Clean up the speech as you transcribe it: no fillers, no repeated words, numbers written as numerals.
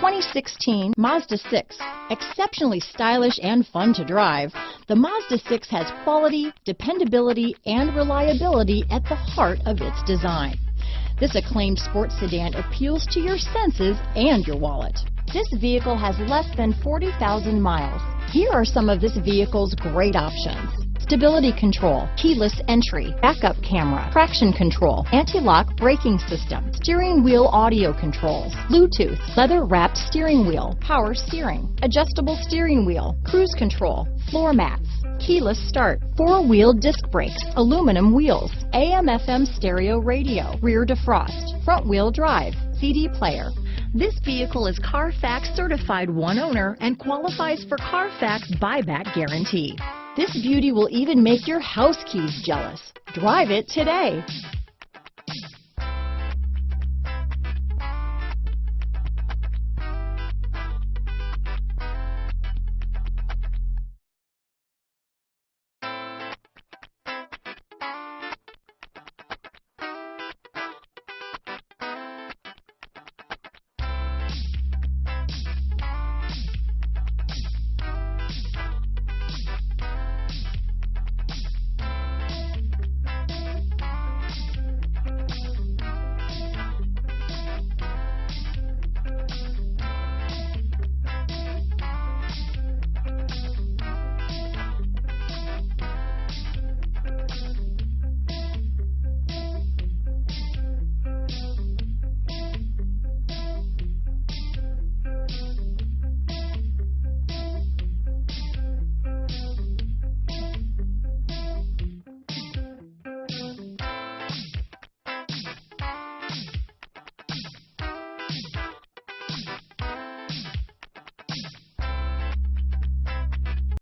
2016 Mazda 6. Exceptionally stylish and fun to drive, the Mazda 6 has quality, dependability, and reliability at the heart of its design. This acclaimed sports sedan appeals to your senses and your wallet. This vehicle has less than 40,000 miles. Here are some of this vehicle's great options: stability control, keyless entry, backup camera, traction control, anti-lock braking system, steering wheel audio controls, Bluetooth, leather-wrapped steering wheel, power steering, adjustable steering wheel, cruise control, floor mats, keyless start, four-wheel disc brakes, aluminum wheels, AM/FM stereo radio, rear defrost, front-wheel drive, CD player. This vehicle is CARFAX certified one owner and qualifies for CARFAX buyback guarantee. This beauty will even make your house keys jealous. Drive it today.